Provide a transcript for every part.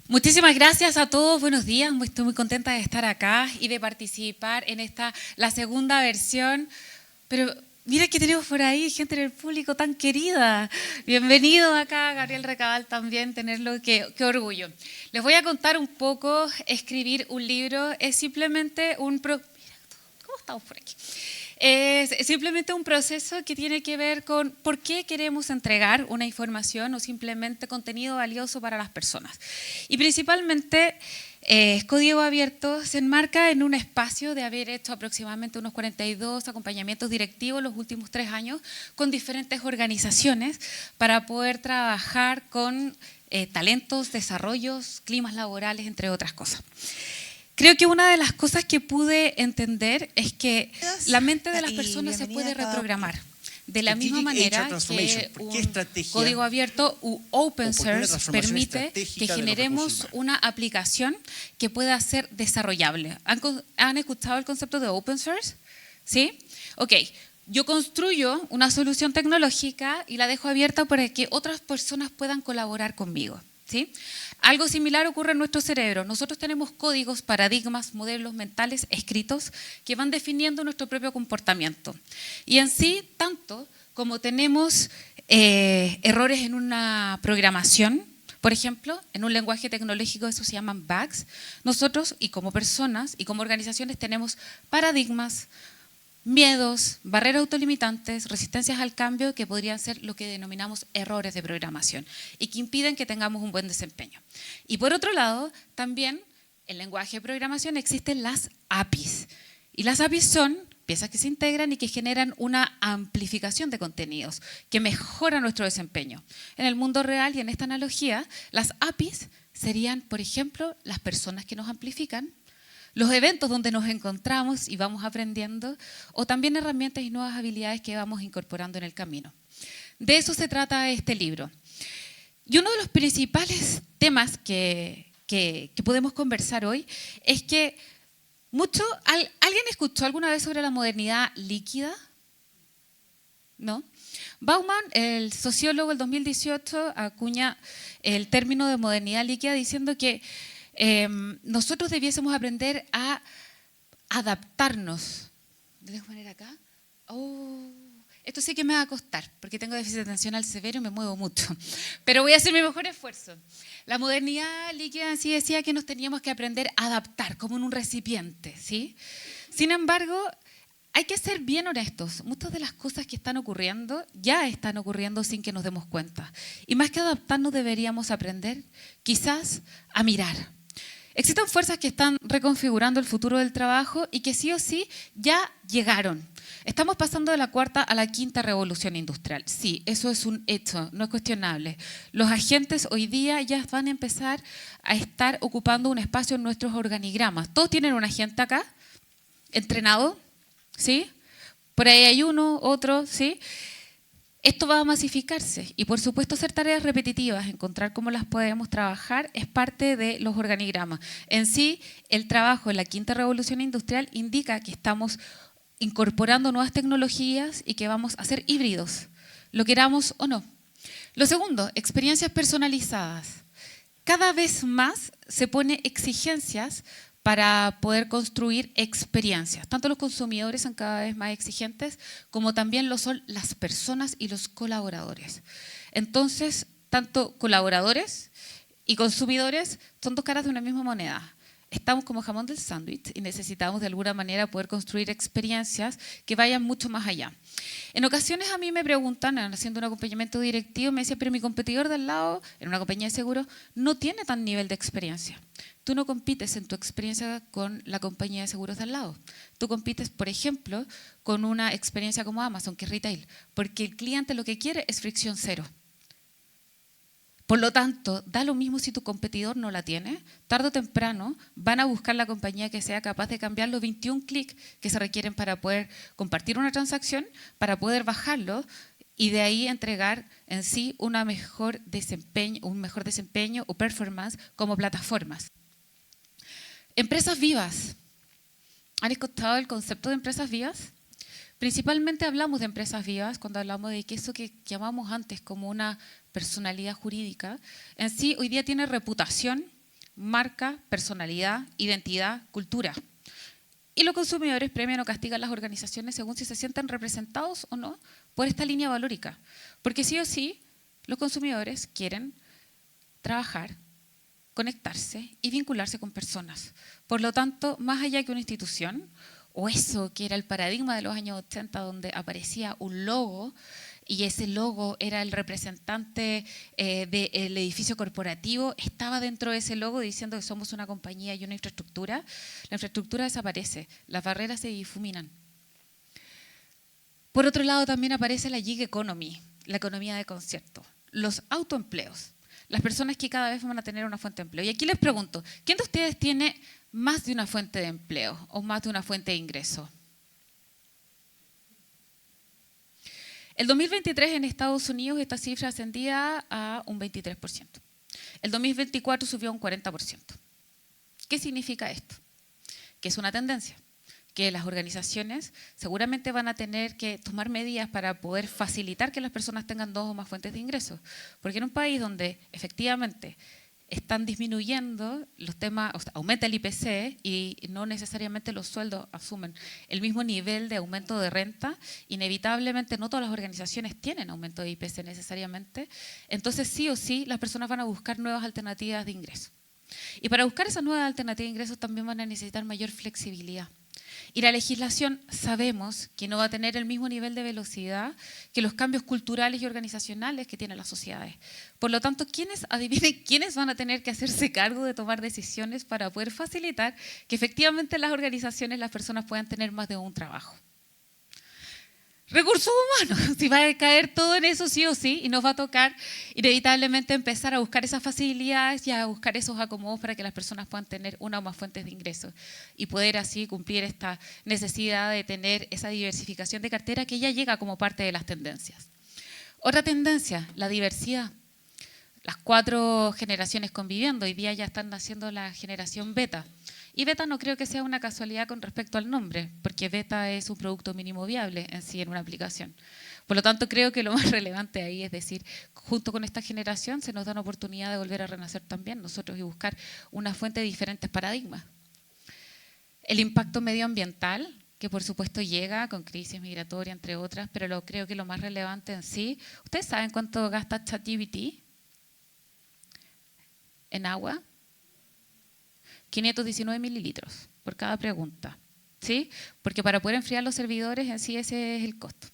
Muchísimas gracias a todos, buenos días, estoy muy contenta de estar acá y de participar en la segunda versión, pero mira que tenemos por ahí gente en el público tan querida. Bienvenido acá, Gabriel Recabal también, tenerlo, qué orgullo. Les voy a contar un poco, escribir un libro es simplemente mira, ¿cómo estamos por aquí? Es simplemente un proceso que tiene que ver con por qué queremos entregar una información o simplemente contenido valioso para las personas. Y principalmente, Código Abierto se enmarca en un espacio de haber hecho aproximadamente unos 42 acompañamientos directivos los últimos 3 años con diferentes organizaciones para poder trabajar con talentos, desarrollos, climas laborales, entre otras cosas. Creo que una de las cosas que pude entender es que la mente de las personas se puede reprogramar. De la misma manera que un código abierto u open source permite que generemos una aplicación que pueda ser desarrollable. ¿Han escuchado el concepto de open source? ¿Sí? Ok. Yo construyo una solución tecnológica y la dejo abierta para que otras personas puedan colaborar conmigo. ¿Sí? Algo similar ocurre en nuestro cerebro. Nosotros tenemos códigos, paradigmas, modelos mentales escritos que van definiendo nuestro propio comportamiento. Y en sí, tanto como tenemos errores en una programación, por ejemplo, en un lenguaje tecnológico eso se llaman bugs, nosotros y como personas y como organizaciones tenemos paradigmas, miedos, barreras autolimitantes, resistencias al cambio que podrían ser lo que denominamos errores de programación y que impiden que tengamos un buen desempeño. Y por otro lado, también en el lenguaje de programación existen las APIs. Y las APIs son piezas que se integran y que generan una amplificación de contenidos que mejora nuestro desempeño. En el mundo real y en esta analogía, las APIs serían, por ejemplo, las personas que nos amplifican, los eventos donde nos encontramos y vamos aprendiendo, o también herramientas y nuevas habilidades que vamos incorporando en el camino. De eso se trata este libro. Y uno de los principales temas que podemos conversar hoy es que ¿alguien escuchó alguna vez sobre la modernidad líquida? ¿No? Bauman, el sociólogo del 2018, acuña el término de modernidad líquida diciendo que nosotros debiésemos aprender a adaptarnos. ¿De qué manera acá? Esto sí que me va a costar, porque tengo déficit atencional severo y me muevo mucho. Pero voy a hacer mi mejor esfuerzo. La modernidad líquida en sí decía que nos teníamos que aprender a adaptar, como en un recipiente, ¿sí? Sin embargo, hay que ser bien honestos. Muchas de las cosas que están ocurriendo ya están ocurriendo sin que nos demos cuenta. Y más que adaptarnos deberíamos aprender quizás a mirar. Existen fuerzas que están reconfigurando el futuro del trabajo y que sí o sí ya llegaron. Estamos pasando de la cuarta a la quinta revolución industrial. Sí, eso es un hecho, no es cuestionable. Los agentes hoy día ya van a empezar a estar ocupando un espacio en nuestros organigramas. Todos tienen un agente acá, entrenado, ¿sí? Por ahí hay uno, otro, ¿sí? Esto va a masificarse y por supuesto hacer tareas repetitivas, encontrar cómo las podemos trabajar es parte de los organigramas. En sí, el trabajo en la quinta revolución industrial indica que estamos incorporando nuevas tecnologías y que vamos a ser híbridos, lo queramos o no. Lo segundo, experiencias personalizadas. Cada vez más se pone exigencias para poder construir experiencias. Tanto los consumidores son cada vez más exigentes, como también lo son las personas y los colaboradores. Entonces, tanto colaboradores y consumidores son dos caras de una misma moneda. Estamos como jamón del sándwich y necesitamos de alguna manera poder construir experiencias que vayan mucho más allá. En ocasiones a mí me preguntan, haciendo un acompañamiento directivo, me dicen, pero mi competidor de al lado, en una compañía de seguros, no tiene tan nivel de experiencia. Tú no compites en tu experiencia con la compañía de seguros de al lado. Tú compites, por ejemplo, con una experiencia como Amazon, que es retail, porque el cliente lo que quiere es fricción cero. Por lo tanto, da lo mismo si tu competidor no la tiene, tarde o temprano van a buscar la compañía que sea capaz de cambiar los 21 clics que se requieren para poder compartir una transacción, para poder bajarlo y de ahí entregar en sí un mejor desempeño o performance como plataformas. Empresas vivas. ¿Han escuchado el concepto de empresas vivas? Principalmente hablamos de empresas vivas cuando hablamos de que eso que llamamos antes como una personalidad jurídica, en sí hoy día tiene reputación, marca, personalidad, identidad, cultura. Y los consumidores premian o castigan las organizaciones según si se sienten representados o no por esta línea valórica. Porque sí o sí, los consumidores quieren trabajar, conectarse y vincularse con personas. Por lo tanto, más allá que una institución, o eso que era el paradigma de los años 80, donde aparecía un logo, y ese logo era el representante del edificio corporativo, estaba dentro de ese logo diciendo que somos una compañía y una infraestructura. La infraestructura desaparece, las barreras se difuminan. Por otro lado, también aparece la gig economy, la economía de concierto, los autoempleos, las personas que cada vez van a tener una fuente de empleo. Y aquí les pregunto, ¿quién de ustedes tiene más de una fuente de empleo o más de una fuente de ingreso? El 2023 en Estados Unidos esta cifra ascendía a un 23%. El 2024 subió a un 40%. ¿Qué significa esto? Que es una tendencia, que las organizaciones seguramente van a tener que tomar medidas para poder facilitar que las personas tengan 2 o más fuentes de ingresos. Porque en un país donde efectivamente están disminuyendo los temas, o sea, aumenta el IPC y no necesariamente los sueldos asumen el mismo nivel de aumento de renta, inevitablemente no todas las organizaciones tienen aumento de IPC necesariamente, entonces sí o sí las personas van a buscar nuevas alternativas de ingreso. Y para buscar esas nuevas alternativas de ingresos también van a necesitar mayor flexibilidad. Y la legislación sabemos que no va a tener el mismo nivel de velocidad que los cambios culturales y organizacionales que tienen las sociedades. Por lo tanto, adivinen quiénes van a tener que hacerse cargo de tomar decisiones para poder facilitar que efectivamente las organizaciones, las personas puedan tener más de un trabajo. Recursos humanos, si va a caer todo en eso sí o sí, y nos va a tocar inevitablemente empezar a buscar esas facilidades y a buscar esos acomodos para que las personas puedan tener una o más fuentes de ingresos y poder así cumplir esta necesidad de tener esa diversificación de cartera que ya llega como parte de las tendencias. Otra tendencia, la diversidad. Las 4 generaciones conviviendo, hoy día ya están naciendo la generación beta. Y beta no creo que sea una casualidad con respecto al nombre, porque beta es un producto mínimo viable en sí en una aplicación. Por lo tanto, creo que lo más relevante ahí es decir, junto con esta generación se nos da una oportunidad de volver a renacer también nosotros y buscar una fuente de diferentes paradigmas. El impacto medioambiental, que por supuesto llega con crisis migratoria, entre otras, pero creo que lo más relevante en sí, ¿ustedes saben cuánto gasta ChatGPT en agua? 519 mililitros por cada pregunta, ¿sí? Porque para poder enfriar los servidores en sí ese es el costo.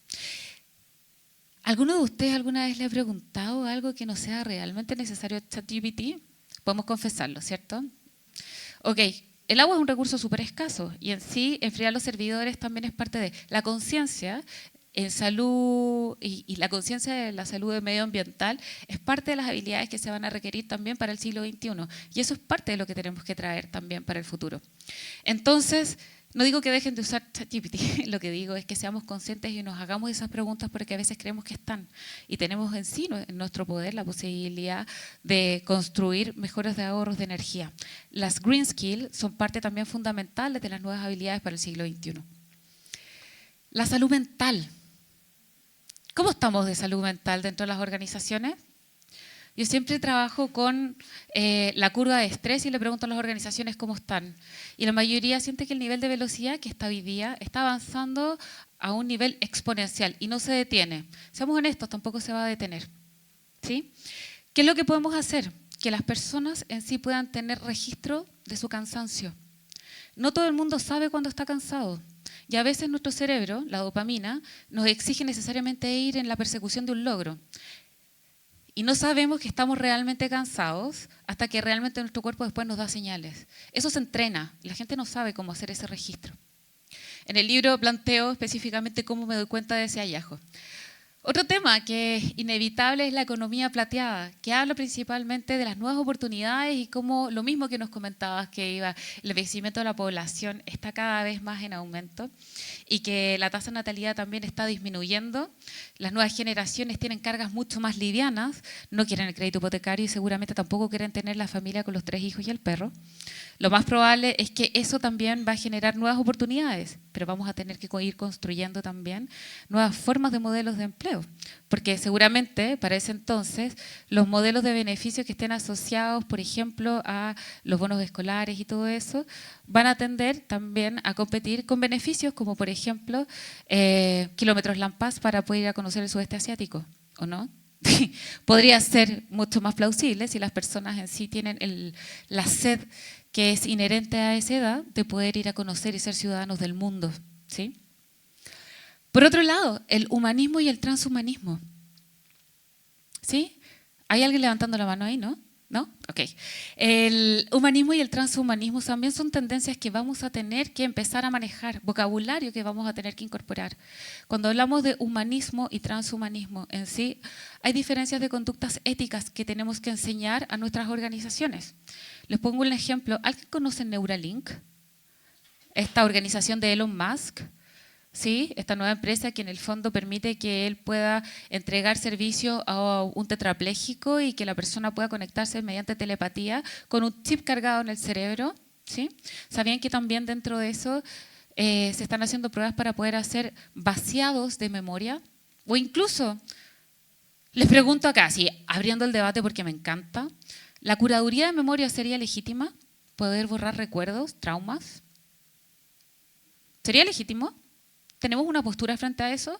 ¿Alguno de ustedes alguna vez le ha preguntado algo que no sea realmente necesario a ChatGPT? Podemos confesarlo, ¿cierto? Ok, el agua es un recurso súper escaso y en sí enfriar los servidores también es parte de la conciencia en salud y la conciencia de la salud medioambiental es parte de las habilidades que se van a requerir también para el siglo XXI y eso es parte de lo que tenemos que traer también para el futuro. Entonces, no digo que dejen de usar ChatGPT, lo que digo es que seamos conscientes y nos hagamos esas preguntas porque a veces creemos que están y tenemos en sí, en nuestro poder, la posibilidad de construir mejoras de ahorros de energía. Las green skills son parte también fundamental de las nuevas habilidades para el siglo XXI. La salud mental. ¿Cómo estamos de salud mental dentro de las organizaciones? Yo siempre trabajo con la curva de estrés y le pregunto a las organizaciones cómo están. Y la mayoría siente que el nivel de velocidad que está hoy día está avanzando a un nivel exponencial y no se detiene. Seamos honestos, tampoco se va a detener. ¿Sí? ¿Qué es lo que podemos hacer? Que las personas en sí puedan tener registro de su cansancio. No todo el mundo sabe cuándo está cansado. Y a veces nuestro cerebro, la dopamina, nos exige necesariamente ir en la persecución de un logro. Y no sabemos que estamos realmente cansados hasta que realmente nuestro cuerpo después nos da señales. Eso se entrena y la gente no sabe cómo hacer ese registro. En el libro planteo específicamente cómo me doy cuenta de ese hallazgo. Otro tema que es inevitable es la economía plateada, que habla principalmente de las nuevas oportunidades y cómo lo mismo que nos comentabas, que el envejecimiento de la población está cada vez más en aumento y que la tasa de natalidad también está disminuyendo. Las nuevas generaciones tienen cargas mucho más livianas, no quieren el crédito hipotecario y seguramente tampoco quieren tener la familia con los 3 hijos y el perro. Lo más probable es que eso también va a generar nuevas oportunidades, pero vamos a tener que ir construyendo también nuevas formas de modelos de empleo. nuevo, porque seguramente para ese entonces los modelos de beneficios que estén asociados, por ejemplo, a los bonos escolares y todo eso, van a tender también a competir con beneficios como, por ejemplo, kilómetros Lampas para poder ir a conocer el sudeste asiático, ¿o no? Podría ser mucho más plausible si las personas en sí tienen la sed que es inherente a esa edad de poder ir a conocer y ser ciudadanos del mundo, ¿sí? Por otro lado, el humanismo y el transhumanismo. ¿Sí? ¿Hay alguien levantando la mano ahí, no? ¿No? Ok. El humanismo y el transhumanismo también son tendencias que vamos a tener que empezar a manejar, vocabulario que vamos a tener que incorporar. Cuando hablamos de humanismo y transhumanismo en sí, hay diferencias de conductas éticas que tenemos que enseñar a nuestras organizaciones. Les pongo un ejemplo. ¿Alguien conoce Neuralink? Esta organización de Elon Musk. ¿Sí? Esta nueva empresa que en el fondo permite que él pueda entregar servicio a un tetrapléjico y que la persona pueda conectarse mediante telepatía con un chip cargado en el cerebro. ¿Sí? ¿Sabían que también dentro de eso se están haciendo pruebas para poder hacer vaciados de memoria? O incluso, les pregunto acá, sí, abriendo el debate porque me encanta, ¿la curaduría de memoria sería legítima? ¿Poder borrar recuerdos, traumas? ¿Sería legítimo? ¿Tenemos una postura frente a eso?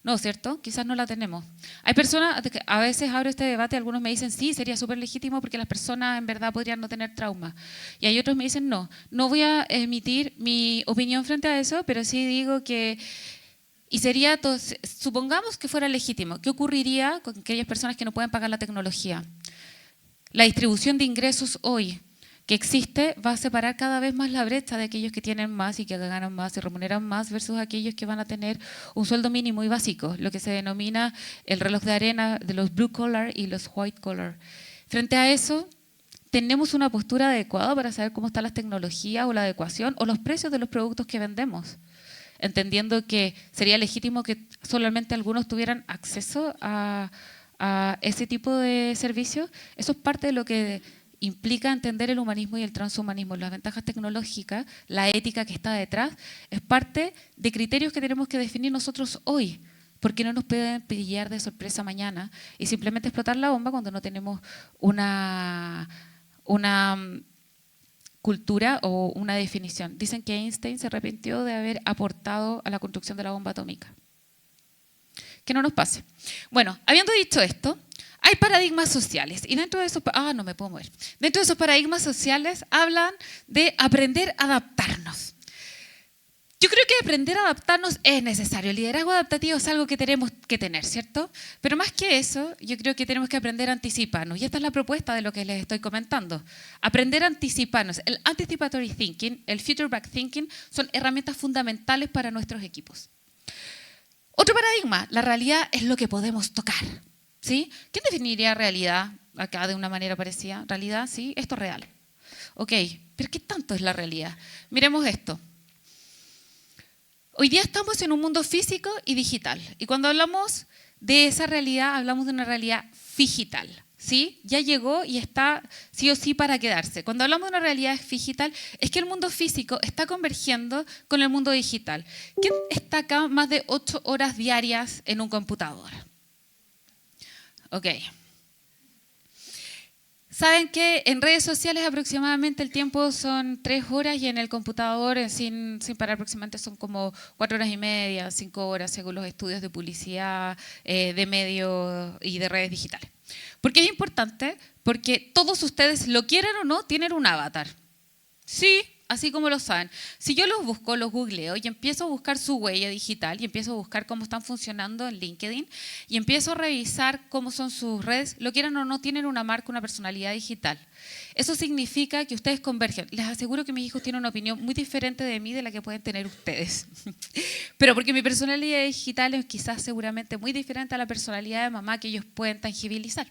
No, ¿cierto? Quizás no la tenemos. Hay personas, a veces abro este debate, algunos me dicen sí, sería súper legítimo porque las personas en verdad podrían no tener trauma. Y hay otros que me dicen no, no voy a emitir mi opinión frente a eso, pero sí digo que, y sería, supongamos que fuera legítimo, ¿qué ocurriría con aquellas personas que no pueden pagar la tecnología? La distribución de ingresos hoy que existe va a separar cada vez más la brecha de aquellos que tienen más y que ganan más y remuneran más versus aquellos que van a tener un sueldo mínimo y básico, lo que se denomina el reloj de arena de los blue collar y los white collar. Frente a eso, ¿tenemos una postura adecuada para saber cómo están las tecnologías o la adecuación o los precios de los productos que vendemos? Entendiendo que sería legítimo que solamente algunos tuvieran acceso a ese tipo de servicios. Eso es parte de lo que implica entender el humanismo y el transhumanismo, las ventajas tecnológicas, la ética que está detrás, es parte de criterios que tenemos que definir nosotros hoy, porque no nos pueden pillar de sorpresa mañana y simplemente explotar la bomba cuando no tenemos una cultura o una definición. Dicen que Einstein se arrepintió de haber aportado a la construcción de la bomba atómica. Que no nos pase. Bueno, habiendo dicho esto, hay paradigmas sociales y dentro de esos, no me puedo mover. Dentro de esos paradigmas sociales hablan de aprender a adaptarnos. Yo creo que aprender a adaptarnos es necesario. El liderazgo adaptativo es algo que tenemos que tener, ¿cierto? Pero más que eso, yo creo que tenemos que aprender a anticiparnos. Y esta es la propuesta de lo que les estoy comentando. Aprender a anticiparnos. El anticipatory thinking, el future back thinking, son herramientas fundamentales para nuestros equipos. Otro paradigma, la realidad es lo que podemos tocar. ¿Sí? ¿Quién definiría realidad acá de una manera parecida? Realidad, sí, esto es real. Ok, pero ¿qué tanto es la realidad? Miremos esto. Hoy día estamos en un mundo físico y digital. Y cuando hablamos de esa realidad, hablamos de una realidad digital. ¿Sí? Ya llegó y está sí o sí para quedarse. Cuando hablamos de una realidad digital, es que el mundo físico está convergiendo con el mundo digital. ¿Quién está acá más de 8 horas diarias en un computador? Ok. Saben que en redes sociales aproximadamente el tiempo son 3 horas y en el computador sin parar aproximadamente son como 4 horas y media, 5 horas según los estudios de publicidad, de medios y de redes digitales. ¿Por qué es importante? Porque todos ustedes, lo quieran o no, tienen un avatar. Sí, así como lo saben. Si yo los busco, los googleo y empiezo a buscar su huella digital y empiezo a buscar cómo están funcionando en LinkedIn y empiezo a revisar cómo son sus redes, lo quieran o no, tienen una marca, una personalidad digital. Eso significa que ustedes convergen. Les aseguro que mis hijos tienen una opinión muy diferente de mí de la que pueden tener ustedes. Pero porque mi personalidad digital es quizás seguramente muy diferente a la personalidad de mamá que ellos pueden tangibilizar.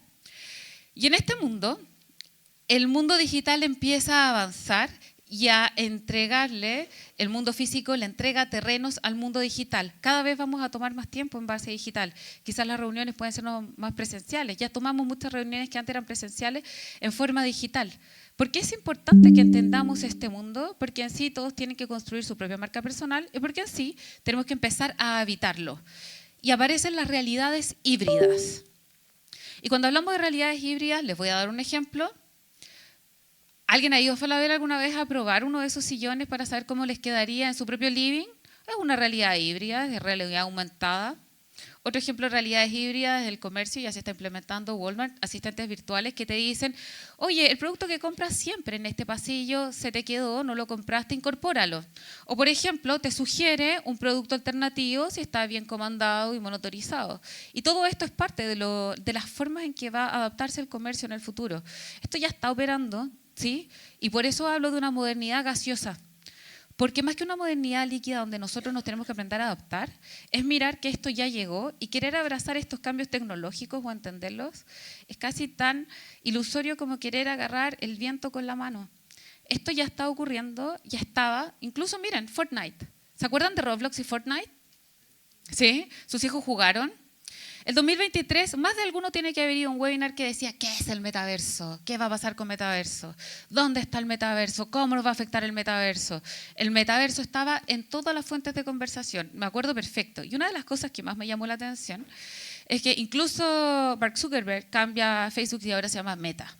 Y en este mundo, el mundo digital empieza a avanzar y a entregarle, el mundo físico le entrega terrenos al mundo digital. Cada vez vamos a tomar más tiempo en base digital. Quizás las reuniones pueden ser más presenciales. Ya tomamos muchas reuniones que antes eran presenciales en forma digital. ¿Por qué es importante que entendamos este mundo? Porque en sí todos tienen que construir su propia marca personal y porque en sí tenemos que empezar a habitarlo. y aparecen las realidades híbridas. Y cuando hablamos de realidades híbridas, les voy a dar un ejemplo. ¿Alguien ha ido a Falabella alguna vez a probar uno de esos sillones para saber cómo les quedaría en su propio living? Es una realidad híbrida, de realidad aumentada. Otro ejemplo de realidades híbridas del comercio, ya se está implementando Walmart, asistentes virtuales que te dicen, oye, el producto que compras siempre en este pasillo se te quedó, no lo compraste, incorpóralo. O por ejemplo, te sugiere un producto alternativo si está bien comandado y monitorizado. Y todo esto es parte de las formas en que va a adaptarse el comercio en el futuro. Esto ya está operando, ¿sí? Y por eso hablo de una modernidad gaseosa. Porque más que una modernidad líquida donde nosotros nos tenemos que aprender a adaptar, es mirar que esto ya llegó y querer abrazar estos cambios tecnológicos o entenderlos es casi tan ilusorio como querer agarrar el viento con la mano. Esto ya está ocurriendo, ya estaba, incluso miren, Fortnite. ¿Se acuerdan de Roblox y Fortnite? ¿Sí? ¿Sus hijos jugaron? El 2023, más de alguno tiene que haber ido a un webinar que decía, ¿qué es el metaverso? ¿Qué va a pasar con metaverso? ¿Dónde está el metaverso? ¿Cómo nos va a afectar el metaverso? El metaverso estaba en todas las fuentes de conversación, me acuerdo perfecto. Y una de las cosas que más me llamó la atención es que incluso Mark Zuckerberg cambia a Facebook y ahora se llama Meta.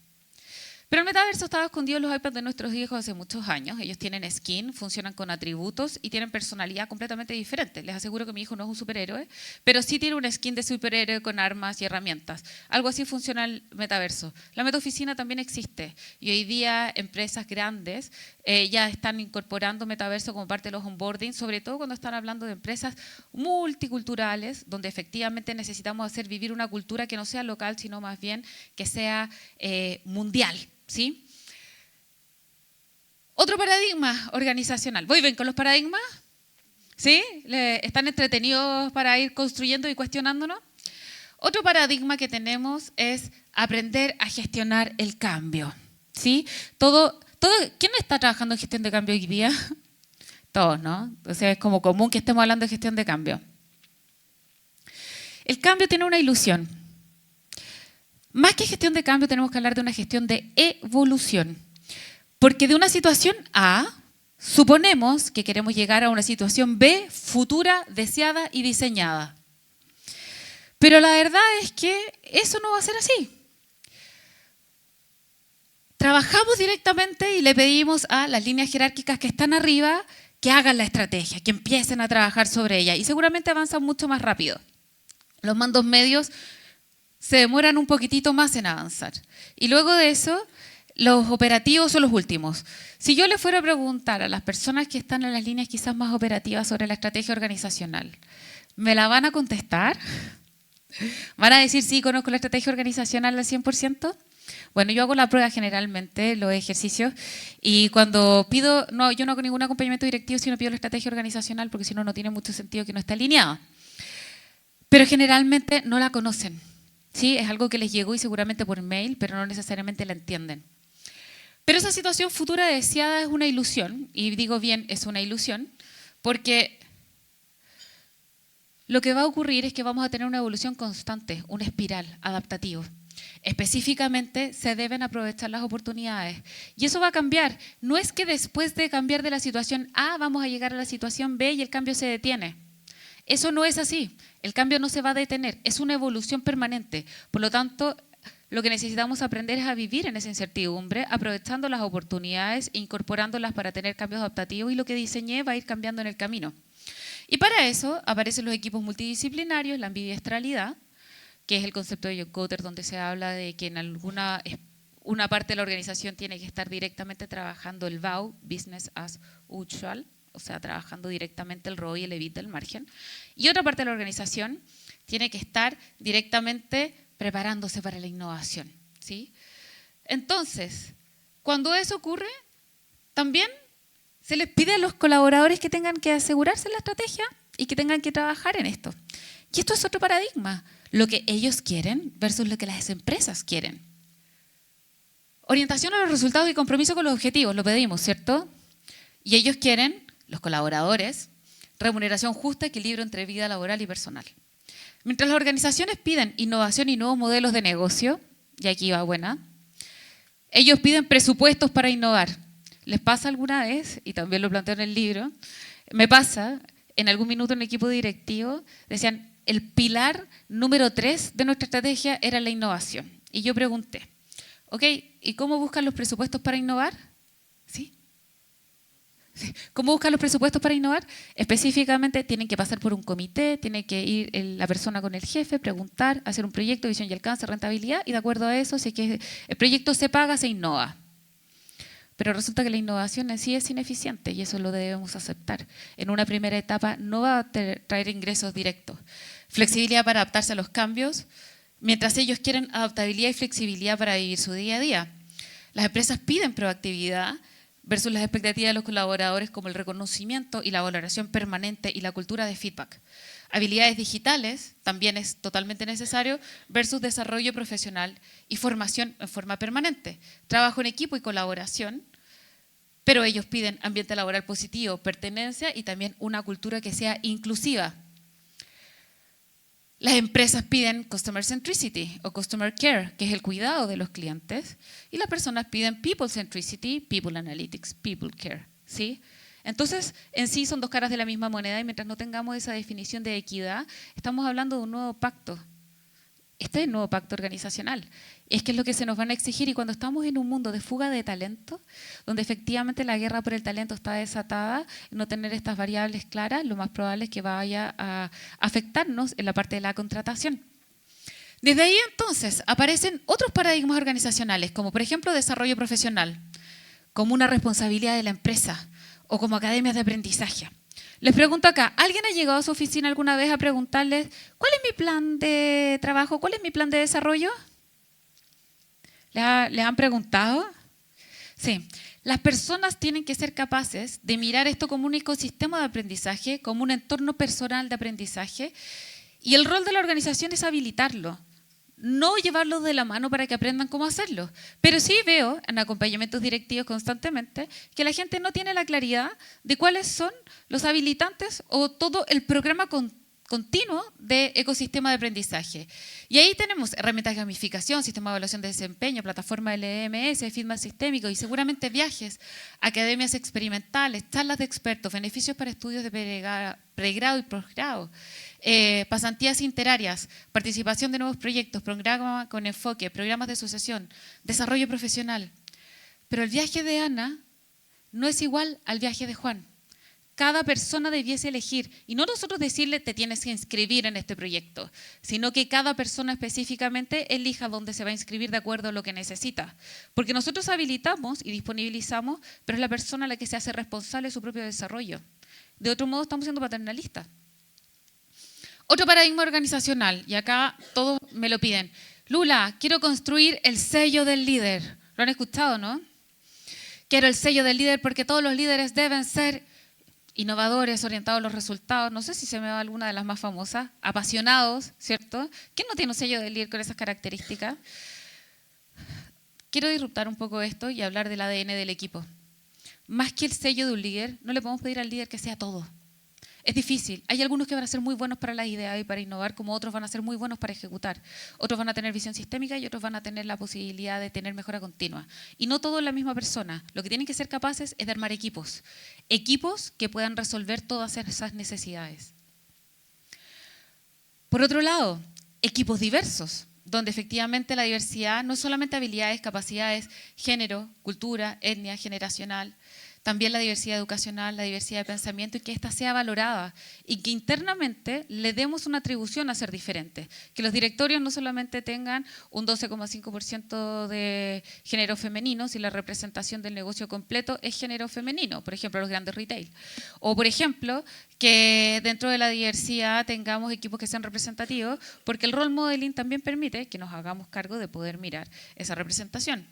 Pero el metaverso estaba escondido en los iPads de nuestros hijos hace muchos años. Ellos tienen skin, funcionan con atributos y tienen personalidad completamente diferente. Les aseguro que mi hijo no es un superhéroe, pero sí tiene un skin de superhéroe con armas y herramientas. Algo así funciona el metaverso. La metaoficina también existe y hoy día empresas grandes ya están incorporando metaverso como parte de los onboarding, sobre todo cuando están hablando de empresas multiculturales, donde efectivamente necesitamos hacer vivir una cultura que no sea local, sino más bien que sea mundial. ¿Sí? Otro paradigma organizacional. ¿Voy bien con los paradigmas? ¿Sí? ¿Están entretenidos para ir construyendo y cuestionándonos? Otro paradigma que tenemos es aprender a gestionar el cambio. ¿Sí? ¿Quién está trabajando en gestión de cambio hoy día? Todos, ¿no? O sea, es como común que estemos hablando de gestión de cambio. El cambio tiene una ilusión. Más que gestión de cambio, tenemos que hablar de una gestión de evolución. Porque de una situación A, suponemos que queremos llegar a una situación B, futura, deseada y diseñada. Pero la verdad es que eso no va a ser así. Trabajamos directamente y le pedimos a las líneas jerárquicas que están arriba que hagan la estrategia, que empiecen a trabajar sobre ella. Y seguramente avanzan mucho más rápido. Los mandos medios se demoran un poquitito más en avanzar. Y luego de eso, los operativos son los últimos. Si yo le fuera a preguntar a las personas que están en las líneas quizás más operativas sobre la estrategia organizacional, ¿me la van a contestar? ¿Van a decir sí, conozco la estrategia organizacional al 100%? Bueno, yo hago la prueba generalmente, los ejercicios, y cuando pido, yo no hago ningún acompañamiento directivo, sino pido la estrategia organizacional, porque si no, no tiene mucho sentido que no esté alineada. Pero generalmente no la conocen. Sí, es algo que les llegó y seguramente por mail, pero no necesariamente la entienden. Pero esa situación futura deseada es una ilusión, y digo bien, es una ilusión, porque lo que va a ocurrir es que vamos a tener una evolución constante, una espiral adaptativa. Específicamente se deben aprovechar las oportunidades y eso va a cambiar. No es que después de cambiar de la situación A vamos a llegar a la situación B y el cambio se detiene. Eso no es así, el cambio no se va a detener, es una evolución permanente. Por lo tanto, lo que necesitamos aprender es a vivir en esa incertidumbre, aprovechando las oportunidades e incorporándolas para tener cambios adaptativos y lo que diseñé va a ir cambiando en el camino. Y para eso aparecen los equipos multidisciplinarios, la ambidiestralidad, que es el concepto de John Kotter, donde se habla de que en una parte de la organización tiene que estar directamente trabajando el BAU, Business as Usual, o sea, trabajando directamente el ROI y el EBIT del margen. Y otra parte de la organización tiene que estar directamente preparándose para la innovación, ¿sí? Entonces, cuando eso ocurre, también se les pide a los colaboradores que tengan que asegurarse la estrategia y que tengan que trabajar en esto. Y esto es otro paradigma, lo que ellos quieren versus lo que las empresas quieren. Orientación a los resultados y compromiso con los objetivos, lo pedimos, ¿cierto? Y ellos quieren, los colaboradores, remuneración justa, equilibrio entre vida laboral y personal. Mientras las organizaciones piden innovación y nuevos modelos de negocio, y aquí va buena, ellos piden presupuestos para innovar. ¿Les pasa alguna vez? Y también lo planteo en el libro. Me pasa, en algún minuto en el equipo directivo, decían, el pilar número 3 de nuestra estrategia era la innovación. Y yo pregunté, ok, ¿y cómo buscan los presupuestos para innovar? ¿Sí? ¿Cómo buscan los presupuestos para innovar? Específicamente tienen que pasar por un comité, tiene que ir la persona con el jefe, preguntar, hacer un proyecto, visión y alcance, rentabilidad, y de acuerdo a eso, si es que el proyecto se paga, se innova. Pero resulta que la innovación en sí es ineficiente y eso lo debemos aceptar. En una primera etapa no va a traer ingresos directos. Flexibilidad para adaptarse a los cambios, mientras ellos quieren adaptabilidad y flexibilidad para vivir su día a día. Las empresas piden proactividad versus las expectativas de los colaboradores, como el reconocimiento y la valoración permanente y la cultura de feedback. Habilidades digitales también es totalmente necesario versus desarrollo profesional y formación en forma permanente. Trabajo en equipo y colaboración, pero ellos piden ambiente laboral positivo, pertenencia y también una cultura que sea inclusiva. Las empresas piden Customer Centricity o Customer Care, que es el cuidado de los clientes, y las personas piden People Centricity, People Analytics, People Care, ¿sí? Entonces, en sí son dos caras de la misma moneda y mientras no tengamos esa definición de equidad, estamos hablando de un nuevo pacto. Este es el nuevo pacto organizacional. Es que es lo que se nos van a exigir y cuando estamos en un mundo de fuga de talento, donde efectivamente la guerra por el talento está desatada, no tener estas variables claras, lo más probable es que vaya a afectarnos en la parte de la contratación. Desde ahí entonces aparecen otros paradigmas organizacionales, como por ejemplo desarrollo profesional, como una responsabilidad de la empresa o como academias de aprendizaje. Les pregunto acá, ¿alguien ha llegado a su oficina alguna vez a preguntarles cuál es mi plan de trabajo, cuál es mi plan de desarrollo? ¿Les han preguntado? Sí. Las personas tienen que ser capaces de mirar esto como un ecosistema de aprendizaje, como un entorno personal de aprendizaje, y el rol de la organización es habilitarlo. No llevarlos de la mano para que aprendan cómo hacerlo. Pero sí veo en acompañamientos directivos constantemente que la gente no tiene la claridad de cuáles son los habilitantes o todo el programa continuo de ecosistema de aprendizaje. Y ahí tenemos herramientas de gamificación, sistema de evaluación de desempeño, plataforma LMS, feedback sistémico y seguramente viajes, academias experimentales, charlas de expertos, beneficios para estudios de pregrado y posgrado. Pasantías interáreas, participación de nuevos proyectos, programas con enfoque, programas de asociación, desarrollo profesional. Pero el viaje de Ana no es igual al viaje de Juan. Cada persona debiese elegir, y no nosotros decirle te tienes que inscribir en este proyecto, sino que cada persona específicamente elija dónde se va a inscribir de acuerdo a lo que necesita. Porque nosotros habilitamos y disponibilizamos, pero es la persona la que se hace responsable de su propio desarrollo. De otro modo estamos siendo paternalistas. Otro paradigma organizacional, y acá todos me lo piden. Lula, quiero construir el sello del líder. ¿Lo han escuchado, no? Quiero el sello del líder porque todos los líderes deben ser innovadores, orientados a los resultados. No sé si se me va alguna de las más famosas. Apasionados, ¿cierto? ¿Quién no tiene un sello del líder con esas características? Quiero disruptar un poco esto y hablar del ADN del equipo. Más que el sello de un líder, no le podemos pedir al líder que sea todo. Es difícil. Hay algunos que van a ser muy buenos para la idea y para innovar, como otros van a ser muy buenos para ejecutar. Otros van a tener visión sistémica y otros van a tener la posibilidad de tener mejora continua. Y no todo es la misma persona. Lo que tienen que ser capaces es de armar equipos. Equipos que puedan resolver todas esas necesidades. Por otro lado, equipos diversos, donde efectivamente la diversidad no es solamente habilidades, capacidades, género, cultura, etnia, generacional, también la diversidad educacional, la diversidad de pensamiento y que ésta sea valorada y que internamente le demos una atribución a ser diferente. Que los directorios no solamente tengan un 12,5% de género femenino, si la representación del negocio completo es género femenino, por ejemplo, los grandes retail. O, por ejemplo, que dentro de la diversidad tengamos equipos que sean representativos, porque el role modeling también permite que nos hagamos cargo de poder mirar esa representación.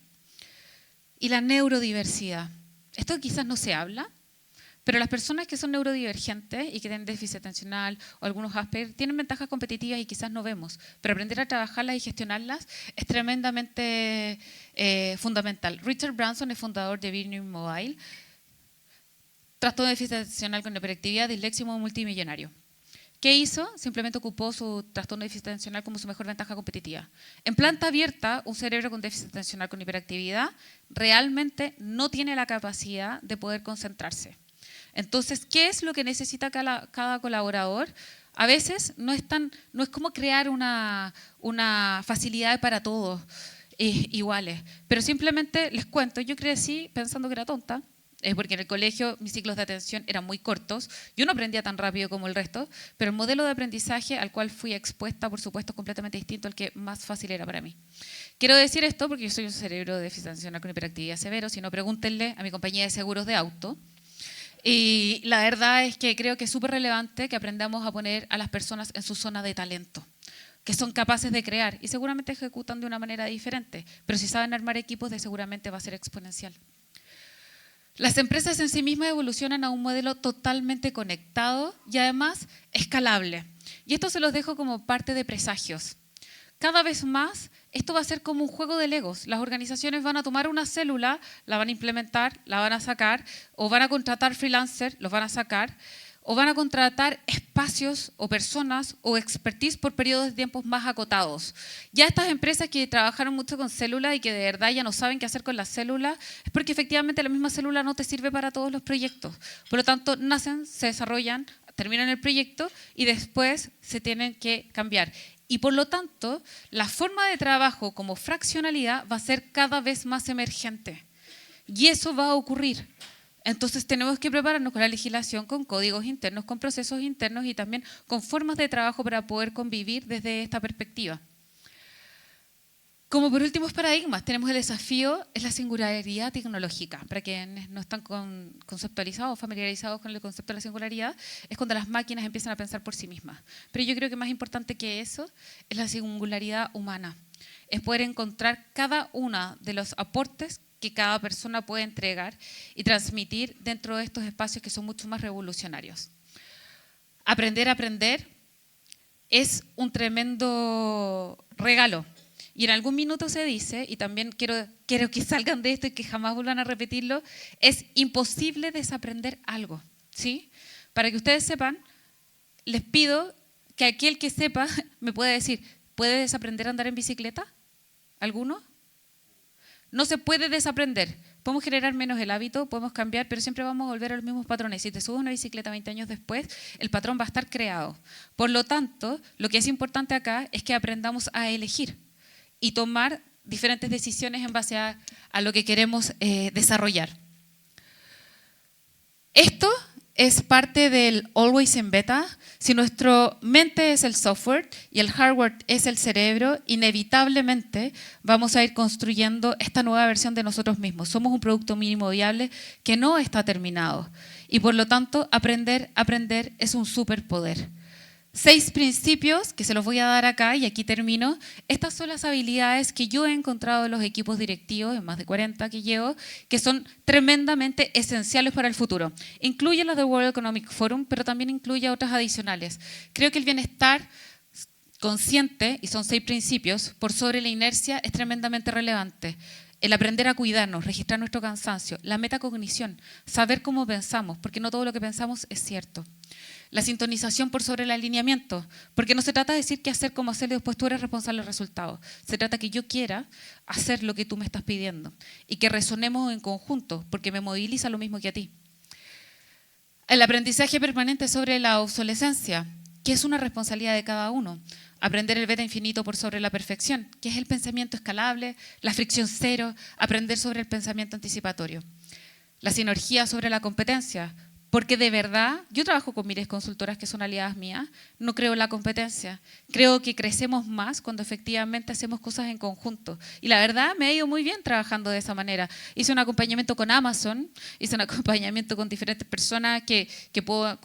Y la neurodiversidad. Esto quizás no se habla, pero las personas que son neurodivergentes y que tienen déficit atencional o algunos Asperger tienen ventajas competitivas y quizás no vemos, pero aprender a trabajarlas y gestionarlas es tremendamente fundamental. Richard Branson es fundador de Virgin Mobile, trastorno de déficit atencional con hiperactividad, disléxico multimillonario. ¿Qué hizo? Simplemente ocupó su trastorno de déficit atencional como su mejor ventaja competitiva. En planta abierta, un cerebro con déficit atencional con hiperactividad realmente no tiene la capacidad de poder concentrarse. Entonces, ¿qué es lo que necesita cada colaborador? A veces no es como crear una facilidad para todos iguales, pero simplemente les cuento, yo crecí pensando que era tonta, porque en el colegio mis ciclos de atención eran muy cortos, yo no aprendía tan rápido como el resto, pero el modelo de aprendizaje al cual fui expuesta, por supuesto, es completamente distinto al que más fácil era para mí. Quiero decir esto porque yo soy un cerebro de déficit atencional con hiperactividad severo, si no pregúntenle a mi compañía de seguros de auto. Y la verdad es que creo que es súper relevante que aprendamos a poner a las personas en su zona de talento, que son capaces de crear y seguramente ejecutan de una manera diferente, pero si saben armar equipos, de seguramente va a ser exponencial. Las empresas en sí mismas evolucionan a un modelo totalmente conectado y además escalable. Y esto se los dejo como parte de presagios. Cada vez más, esto va a ser como un juego de Legos. Las organizaciones van a tomar una célula, la van a implementar, la van a sacar, o van a contratar freelancers, los van a sacar, o van a contratar espacios o personas o expertise por periodos de tiempos más acotados. Ya estas empresas que trabajaron mucho con células y que de verdad ya no saben qué hacer con las células, es porque efectivamente la misma célula no te sirve para todos los proyectos. Por lo tanto, nacen, se desarrollan, terminan el proyecto y después se tienen que cambiar. Y por lo tanto, la forma de trabajo como fraccionalidad va a ser cada vez más emergente. Y eso va a ocurrir. Entonces tenemos que prepararnos con la legislación, con códigos internos, con procesos internos y también con formas de trabajo para poder convivir desde esta perspectiva. Como por últimos paradigmas, tenemos el desafío, es la singularidad tecnológica. Para quienes no están conceptualizados, familiarizados con el concepto de la singularidad, es cuando las máquinas empiezan a pensar por sí mismas. Pero yo creo que más importante que eso es la singularidad humana. Es poder encontrar cada uno de los aportes que cada persona puede entregar y transmitir dentro de estos espacios que son mucho más revolucionarios. Aprender a aprender es un tremendo regalo. Y en algún minuto se dice, y también quiero que salgan de esto y que jamás vuelvan a repetirlo, es imposible desaprender algo, ¿sí? Para que ustedes sepan, les pido que aquel que sepa me pueda decir, ¿puede desaprender a andar en bicicleta? ¿Alguno? No se puede desaprender. Podemos generar menos el hábito, podemos cambiar, pero siempre vamos a volver a los mismos patrones. Si te subes a una bicicleta 20 años después, el patrón va a estar creado. Por lo tanto, lo que es importante acá es que aprendamos a elegir y tomar diferentes decisiones en base a lo que queremos desarrollar. Esto es parte del Always in Beta. Si nuestra mente es el software y el hardware es el cerebro, inevitablemente vamos a ir construyendo esta nueva versión de nosotros mismos. Somos un producto mínimo viable que no está terminado y por lo tanto aprender es un superpoder. 6 principios que se los voy a dar acá y aquí termino. Estas son las habilidades que yo he encontrado en los equipos directivos, en más de 40 que llevo, que son tremendamente esenciales para el futuro. Incluye las del World Economic Forum, pero también incluye otras adicionales. Creo que el bienestar consciente, y son 6 principios, por sobre la inercia es tremendamente relevante. El aprender a cuidarnos, registrar nuestro cansancio, la metacognición, saber cómo pensamos, porque no todo lo que pensamos es cierto. La sintonización por sobre el alineamiento, porque no se trata de decir qué hacer, cómo hacer y después tú eres responsable del resultado. Se trata que yo quiera hacer lo que tú me estás pidiendo y que resonemos en conjunto, porque me moviliza lo mismo que a ti. El aprendizaje permanente sobre la obsolescencia, que es una responsabilidad de cada uno. Aprender el beta infinito por sobre la perfección, que es el pensamiento escalable, la fricción cero, aprender sobre el pensamiento anticipatorio. La sinergia sobre la competencia, porque de verdad, yo trabajo con miles de consultoras que son aliadas mías, no creo en la competencia, creo que crecemos más cuando efectivamente hacemos cosas en conjunto. Y la verdad me ha ido muy bien trabajando de esa manera. Hice un acompañamiento con Amazon, hice un acompañamiento con diferentes personas que puedo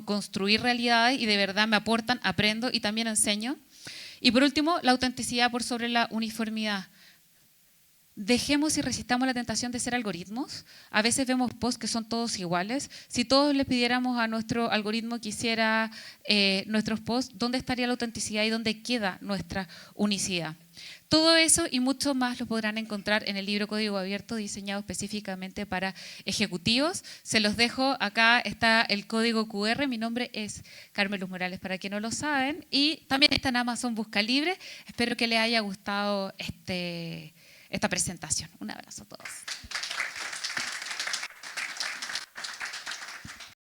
construir realidades y de verdad me aportan, aprendo y también enseño. Y por último, la autenticidad por sobre la uniformidad. Dejemos y resistamos la tentación de ser algoritmos. A veces vemos posts que son todos iguales. Si todos le pidiéramos a nuestro algoritmo que hiciera nuestros posts, ¿dónde estaría la autenticidad y dónde queda nuestra unicidad? Todo eso y mucho más lo podrán encontrar en el libro Código Abierto, diseñado específicamente para ejecutivos. Se los dejo, acá está el código QR, mi nombre es Carmen Luz Morales, para quienes no lo saben, y también está en Amazon Busca Libre. Espero que les haya gustado esta presentación. Un abrazo a todos.